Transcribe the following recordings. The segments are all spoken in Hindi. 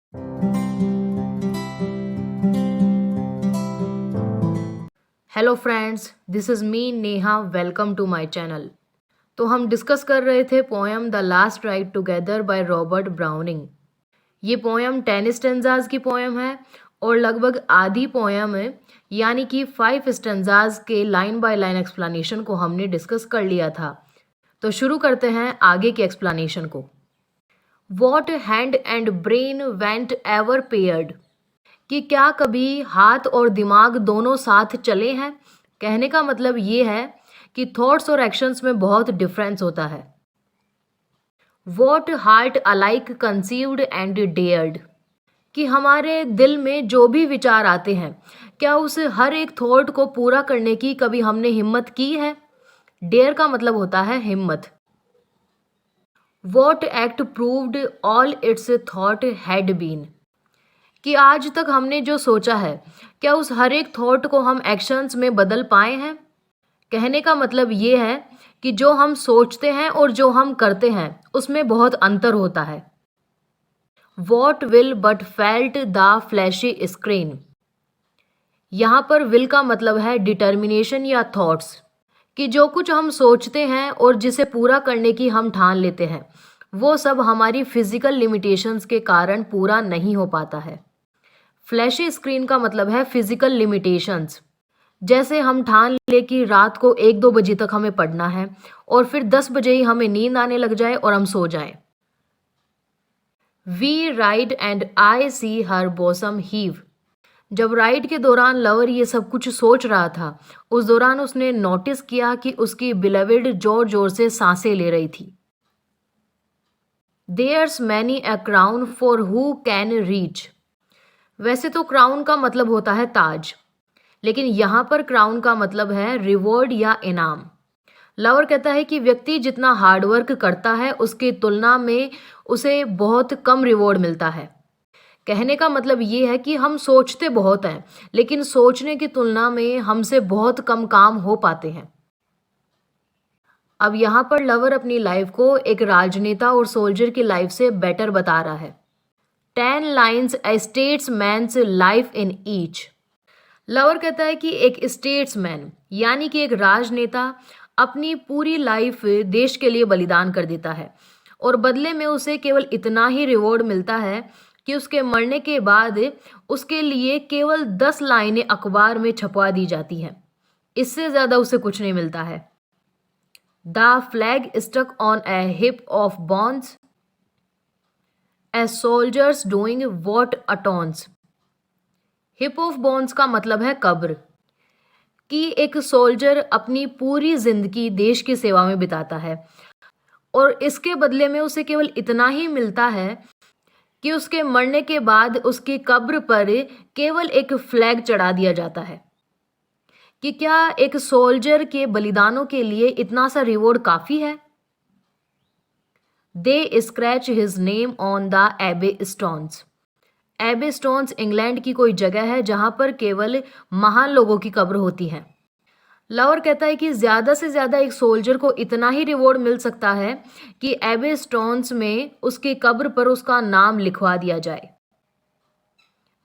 Hello friends, this is me Neha. Welcome to my channel. तो हम डिस्कस कर रहे थे poem the last ride together by Robert Browning. ये पोएम 10 स्टेंजाज की पोएम है और लगभग आधी पोएम है, यानी कि 5 स्टेंजाज के लाइन बाय लाइन एक्सप्लेनेशन को हमने डिस्कस कर लिया था। तो शुरू करते हैं आगे की एक्सप्लेनेशन को। What hand and brain went ever paired, कि क्या कभी हाथ और दिमाग दोनों साथ चले हैं। कहने का मतलब ये है कि थॉट्स और एक्शंस में बहुत डिफरेंस होता है। What heart alike conceived and dared, कि हमारे दिल में जो भी विचार आते हैं, क्या उस हर एक थॉट को पूरा करने की कभी हमने हिम्मत की है। डेयर का मतलब होता है हिम्मत। What act proved all its thought had been, कि आज तक हमने जो सोचा है, क्या उस हर एक थॉट को हम एक्शंस में बदल पाए हैं। कहने का मतलब ये है कि जो हम सोचते हैं और जो हम करते हैं उसमें बहुत अंतर होता है। What will but felt the flashy screen, यहाँ पर विल का मतलब है डिटर्मिनेशन या थॉट्स, कि जो कुछ हम सोचते हैं और जिसे पूरा करने की हम ठान लेते हैं, वो सब हमारी फिजिकल लिमिटेशंस के कारण पूरा नहीं हो पाता है। फ्लैशी स्क्रीन का मतलब है फिजिकल लिमिटेशंस। जैसे हम ठान ले कि रात को 1-2 बजे तक हमें पढ़ना है और फिर 10 बजे ही हमें नींद आने लग जाए और हम सो जाएं। We ride and I see her bosom heave, जब राइड के दौरान लवर ये सब कुछ सोच रहा था, उस दौरान उसने नोटिस किया कि उसकी बिलवेड जोर जोर से सांसें ले रही थी। There's many a crown for who can reach, वैसे तो क्राउन का मतलब होता है ताज, लेकिन यहाँ पर क्राउन का मतलब है रिवॉर्ड या इनाम। लवर कहता है कि व्यक्ति जितना हार्डवर्क करता है उसकी तुलना में उसे बहुत कम रिवॉर्ड मिलता है। कहने का मतलब ये है कि हम सोचते बहुत हैं, लेकिन सोचने की तुलना में हमसे बहुत कम काम हो पाते हैं। अब यहाँ पर लवर अपनी लाइफ को एक राजनेता और सोल्जर की लाइफ से बेटर बता रहा है। 10 lines a statesman's life in each, lover कहता है कि एक स्टेट्समैन यानी कि एक राजनेता अपनी पूरी लाइफ देश के लिए बलिदान कर देता है और बदले में उसे केवल इतना ही रिवॉर्ड मिलता है कि उसके मरने के बाद उसके लिए केवल 10 लाइनें अखबार में छपवा दी जाती हैं। इससे ज़्यादा उसे कुछ नहीं मिलता है। The flag stuck on a heap of bones a soldier's doing what atones, heap of bones का मतलब है कब्र, कि एक सोल्जर अपनी पूरी जिंदगी देश की सेवा में बिताता है और इसके बदले में उसे केवल इतना ही मिलता है कि उसके मरने के बाद उसकी कब्र पर केवल एक फ्लैग चढ़ा दिया जाता है। कि क्या एक सोल्जर के बलिदानों के लिए इतना सा रिवॉर्ड काफी है। They scratch his name on the abbey stones, abbey stones England की कोई जगह है जहां पर केवल महान लोगों की कब्र होती है। लवर कहता है कि ज़्यादा से ज़्यादा एक सोल्जर को इतना ही रिवॉर्ड मिल सकता है कि एबे स्टोन्स में उसकी कब्र पर उसका नाम लिखवा दिया जाए।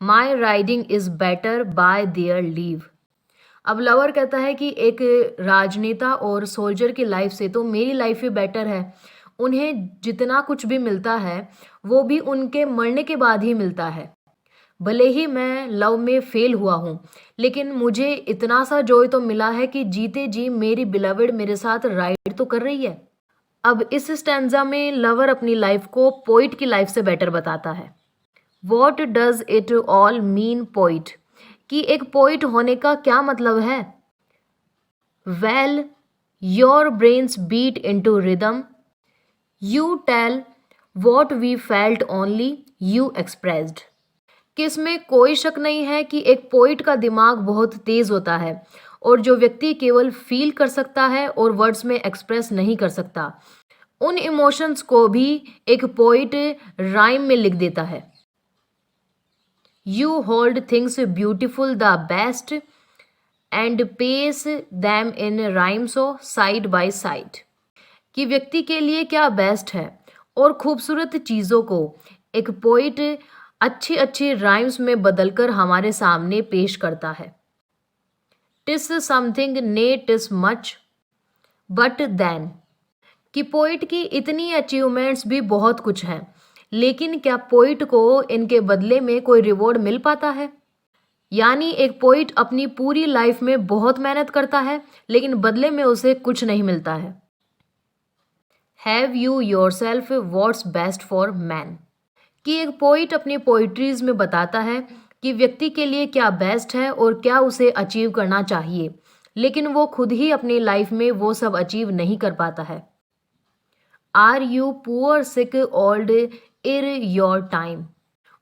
My riding is better by their leave, अब लवर कहता है कि एक राजनेता और सोल्जर की लाइफ से तो मेरी लाइफ ही बेटर है। उन्हें जितना कुछ भी मिलता है वो भी उनके मरने के बाद ही मिलता है। भले ही मैं लव में फेल हुआ हूँ, लेकिन मुझे इतना सा जॉय तो मिला है कि जीते जी मेरी बिलवेड मेरे साथ राइड तो कर रही है। अब इस स्टैंजा में लवर अपनी लाइफ को पोइट की लाइफ से बेटर बताता है। What does it all mean poet, कि एक पोइट होने का क्या मतलब है। Well your brains beat into rhythm, you tell what we felt only you expressed, कि इसमें कोई शक नहीं है कि एक पोइट का दिमाग बहुत तेज होता है और जो व्यक्ति केवल फील कर सकता है और वर्ड्स में एक्सप्रेस नहीं कर सकता, उन इमोशंस को भी एक पोइट राइम में लिख देता है। You hold things beautiful the best and pace them in rhymes of side by side, कि व्यक्ति के लिए क्या बेस्ट है और खूबसूरत चीज़ों को एक पोइट अच्छी अच्छी राइम्स में बदलकर हमारे सामने पेश करता है। टिस समथिंग ने टिस मच बट देन, कि पोइट की इतनी अचीवमेंट्स भी बहुत कुछ हैं, लेकिन क्या पोइट को इनके बदले में कोई रिवॉर्ड मिल पाता है? यानी एक पोइट अपनी पूरी लाइफ में बहुत मेहनत करता है, लेकिन बदले में उसे कुछ नहीं मिलता है। Have you yourself what's best for man, कि एक पोइट अपनी पोइट्रीज में बताता है कि व्यक्ति के लिए क्या बेस्ट है और क्या उसे अचीव करना चाहिए, लेकिन वो खुद ही अपनी लाइफ में वो सब अचीव नहीं कर पाता है। Are you poor sick old in your time,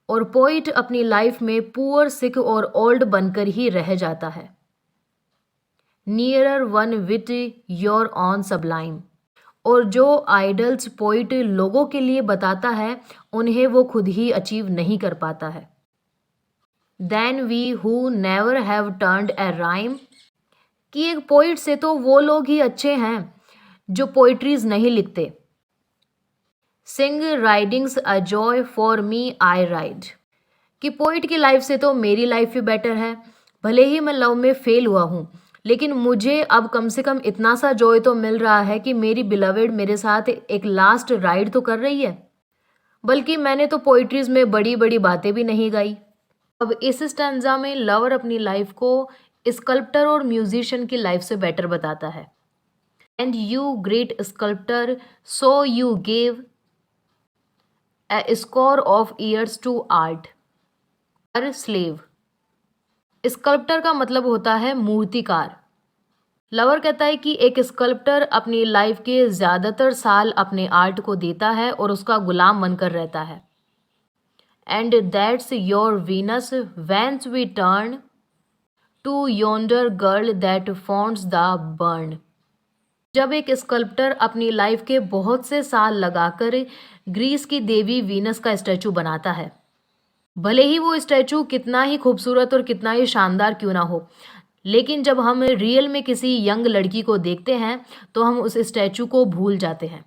और पोइट अपनी लाइफ में पुअर सिक और ओल्ड बनकर ही रह जाता है। Nearer one with your own sublime, और जो आइडल्स पोइट लोगों के लिए बताता है उन्हें वो खुद ही अचीव नहीं कर पाता है। Then we who never have turned a rhyme, कि एक पोइट से तो वो लोग ही अच्छे हैं जो पोइट्रीज नहीं लिखते। Sing riding's a joy for me I ride, कि पोइट की लाइफ से तो मेरी लाइफ ही बेटर है। भले ही मैं लव में फेल हुआ हूँ, लेकिन मुझे अब कम से कम इतना सा जॉय तो मिल रहा है कि मेरी बिलवेड मेरे साथ एक लास्ट राइड तो कर रही है। बल्कि मैंने तो पोइट्रीज में बड़ी बड़ी बातें भी नहीं गाई। अब इस स्टैंजा में लवर अपनी लाइफ को स्कल्प्टर और म्यूजिशियन की लाइफ से बेटर बताता है। And you great sculptor, so you gave a score of years to art पर स्लेव। स्कल्प्टर का मतलब होता है मूर्तिकार। लवर कहता है कि एक स्कल्प्टर अपनी लाइफ के ज़्यादातर साल अपने आर्ट को देता है और उसका गुलाम बनकर रहता है। And that's your Venus whence we turn to yonder girl that fords the burn, जब एक स्कल्प्टर अपनी लाइफ के बहुत से साल लगाकर ग्रीस की देवी वीनस का स्टैचू बनाता है, भले ही वो स्टैचू कितना ही खूबसूरत और कितना ही शानदार क्यों ना हो, लेकिन जब हम रियल में किसी यंग लड़की को देखते हैं तो हम उस स्टैचू को भूल जाते हैं।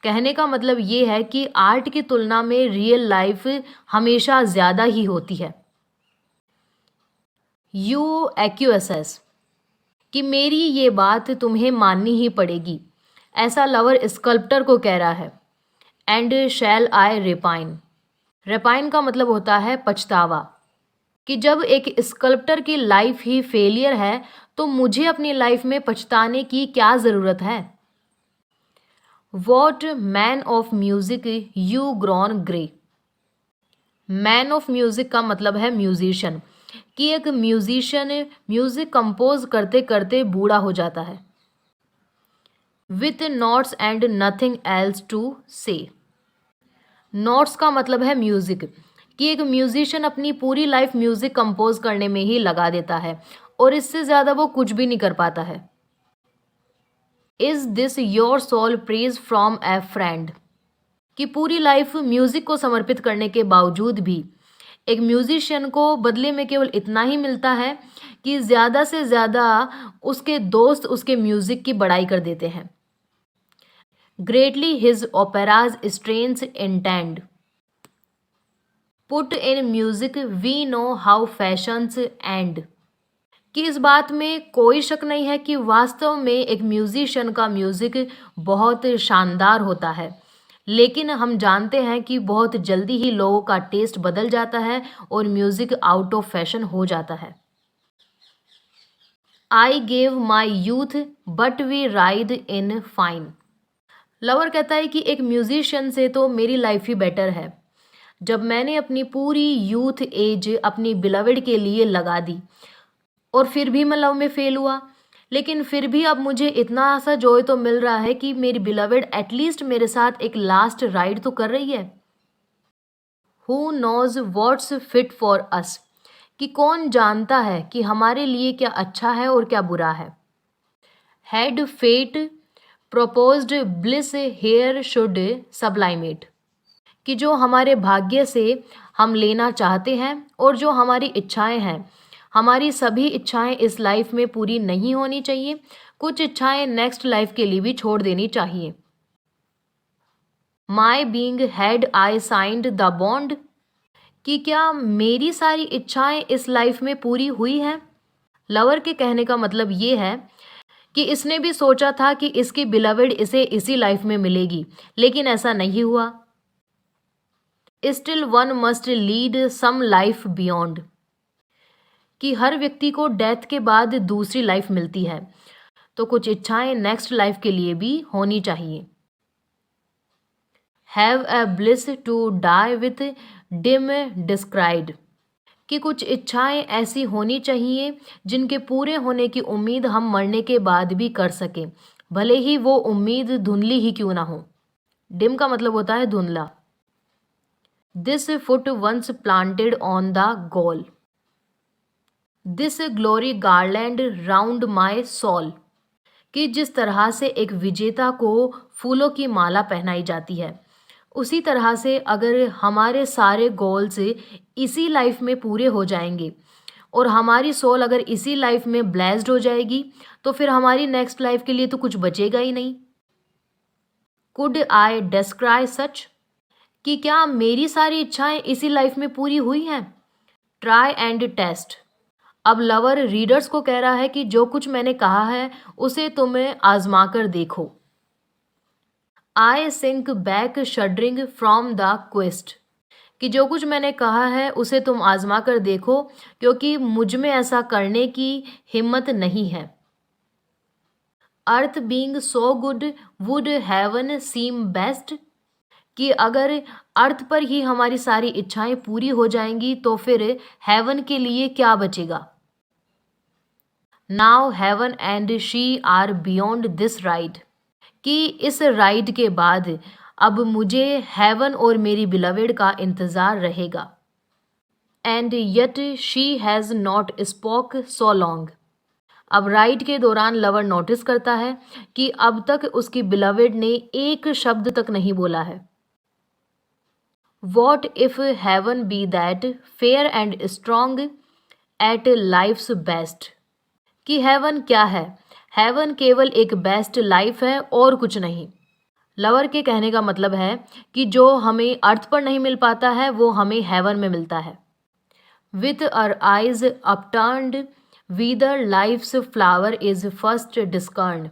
कहने का मतलब ये है कि आर्ट की तुलना में रियल लाइफ हमेशा ज़्यादा ही होती है। यू एक्यूएसएस, कि मेरी ये बात तुम्हें माननी ही पड़ेगी, ऐसा लवर स्कल्प्टर को कह रहा है। And shall I repine, repine का मतलब होता है पछतावा, कि जब एक स्कल्प्टर की लाइफ ही फेलियर है तो मुझे अपनी लाइफ में पछताने की क्या ज़रूरत है। What man of music you grown grey, man of music का मतलब है म्यूजिशियन, कि एक म्यूजिशियन म्यूजिक कंपोज करते करते बूढ़ा हो जाता है। With notes and nothing else to say, notes का मतलब है म्यूजिक, कि एक म्यूजिशियन अपनी पूरी लाइफ म्यूजिक कंपोज करने में ही लगा देता है और इससे ज़्यादा वो कुछ भी नहीं कर पाता है। Is this your soul praise from a friend, कि पूरी लाइफ म्यूजिक को समर्पित करने के बावजूद भी एक म्यूजिशियन को बदले में केवल इतना ही मिलता है कि ज़्यादा से ज़्यादा उसके दोस्त उसके म्यूजिक की बड़ाई कर देते हैं। Greatly his opera's strains intend, put in music we know how fashions end, कि इस बात में कोई शक नहीं है कि वास्तव में एक म्यूजिशियन का म्यूजिक बहुत शानदार होता है, लेकिन हम जानते हैं कि बहुत जल्दी ही लोगों का टेस्ट बदल जाता है और म्यूजिक आउट ऑफ फैशन हो जाता है। I gave my youth but we ride in fine, lover कहता है कि एक म्यूजिशियन से तो मेरी लाइफ ही बेटर है। जब मैंने अपनी पूरी यूथ एज अपनी बिलवेड के लिए लगा दी और फिर भी मैं लव में फेल हुआ, लेकिन फिर भी अब मुझे इतना सा जॉय तो मिल रहा है कि मेरी बिलवेड एटलीस्ट मेरे साथ एक लास्ट राइड तो कर रही है। Who knows what's fit for us, कि कौन जानता है कि हमारे लिए क्या अच्छा है और क्या बुरा है। Had fate proposed bliss here should sublimate, कि जो हमारे भाग्य से हम लेना चाहते हैं और जो हमारी इच्छाएं हैं, हमारी सभी इच्छाएं इस लाइफ में पूरी नहीं होनी चाहिए, कुछ इच्छाएं नेक्स्ट लाइफ के लिए भी छोड़ देनी चाहिए। My being had I signed the bond, कि क्या मेरी सारी इच्छाएं इस लाइफ में पूरी हुई हैं। लवर के कहने का मतलब ये है कि इसने भी सोचा था कि इसकी बिलवेड इसे इसी लाइफ में मिलेगी, लेकिन ऐसा नहीं हुआ। Still one must lead some life beyond, कि हर व्यक्ति को डेथ के बाद दूसरी लाइफ मिलती है, तो कुछ इच्छाएं नेक्स्ट लाइफ के लिए भी होनी चाहिए। Have a bliss to die with dim descried, कि कुछ इच्छाएं ऐसी होनी चाहिए जिनके पूरे होने की उम्मीद हम मरने के बाद भी कर सकें, भले ही वो उम्मीद धुंधली ही क्यों ना हो। डिम का मतलब होता है धुंधला। This foot once planted on the goal, this glory garland round my soul, कि जिस तरह से एक विजेता को फूलों की माला पहनाई जाती है, उसी तरह से अगर हमारे सारे गोल्स इसी लाइफ में पूरे हो जाएंगे और हमारी सोल अगर इसी लाइफ में ब्लेस्ड हो जाएगी, तो फिर हमारी नेक्स्ट लाइफ के लिए तो कुछ बचेगा ही नहीं। कुड आई डिस्क्राइब सच, कि क्या मेरी सारी इच्छाएं इसी लाइफ में पूरी हुई हैं। ट्राई एंड टेस्ट, अब लवर रीडर्स को कह रहा है कि जो कुछ मैंने कहा है उसे तुम्हें आजमा कर देखो। I sink back shuddering from the quest, कि जो कुछ मैंने कहा है उसे तुम आजमा कर देखो, क्योंकि मुझ में ऐसा करने की हिम्मत नहीं है। Earth being so good would heaven seem best, कि अगर अर्थ पर ही हमारी सारी इच्छाएं पूरी हो जाएंगी तो फिर हेवन के लिए क्या बचेगा। Now heaven and she are beyond this ride, कि इस राइड के बाद अब मुझे हेवन और मेरी बिलवेड का इंतज़ार रहेगा। And yet she has not spoke so long, अब राइड के दौरान लवर नोटिस करता है कि अब तक उसकी बिलवेड ने एक शब्द तक नहीं बोला है। What if heaven be that fair and strong at life's best, कि हेवन क्या है, हेवन केवल एक बेस्ट लाइफ है और कुछ नहीं। लवर के कहने का मतलब है कि जो हमें अर्थ पर नहीं मिल पाता है वो हमें हेवन में मिलता है। With our eyes upturned whether life's flower is first discerned,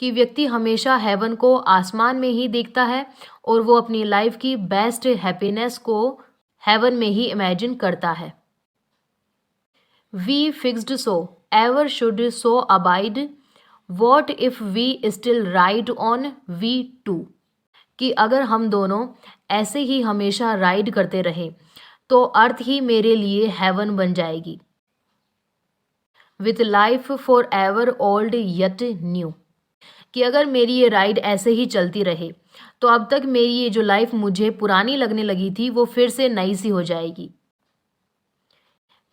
कि व्यक्ति हमेशा हेवन को आसमान में ही देखता है और वो अपनी लाइफ की बेस्ट हैप्पीनेस को हेवन में ही इमेजिन करता है। We fixed so ever should so abide, what if we still ride on we two, कि अगर हम दोनों ऐसे ही हमेशा राइड करते रहें तो अर्थ ही मेरे लिए हेवन बन जाएगी। With life for ever old yet new, कि अगर मेरी ये राइड ऐसे ही चलती रहे तो अब तक मेरी ये जो लाइफ मुझे पुरानी लगने लगी थी वो फिर से नई सी हो जाएगी।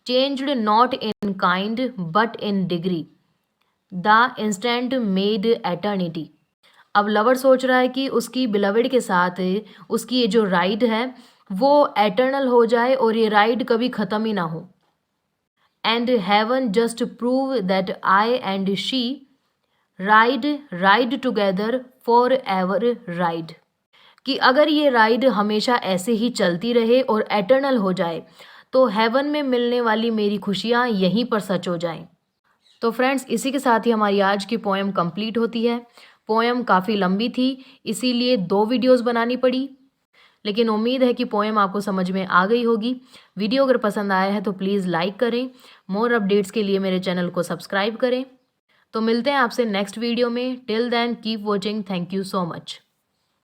Changed not in kind but in degree, the instant made eternity, अब लवर सोच रहा है कि उसकी बिलवेड के साथ उसकी ये जो राइड है वो एटर्नल हो जाए और ये राइड कभी ख़त्म ही ना हो। And heaven just prove that I and she ride together for ever ride, कि अगर ये राइड हमेशा ऐसे ही चलती रहे और एटर्नल हो जाए तो हेवन में मिलने वाली मेरी खुशियाँ यहीं पर सच हो जाएं। तो फ्रेंड्स, इसी के साथ ही हमारी आज की पोएम कंप्लीट होती है। पोएम काफ़ी लंबी थी, इसीलिए 2 वीडियोस बनानी पड़ी, लेकिन उम्मीद है कि पोएम आपको समझ में आ गई होगी। वीडियो अगर पसंद आया है तो प्लीज़ लाइक करें। मोर अपडेट्स के लिए मेरे चैनल को सब्सक्राइब करें। तो मिलते हैं आपसे नेक्स्ट वीडियो में। Till then keep watching. Thank you so much.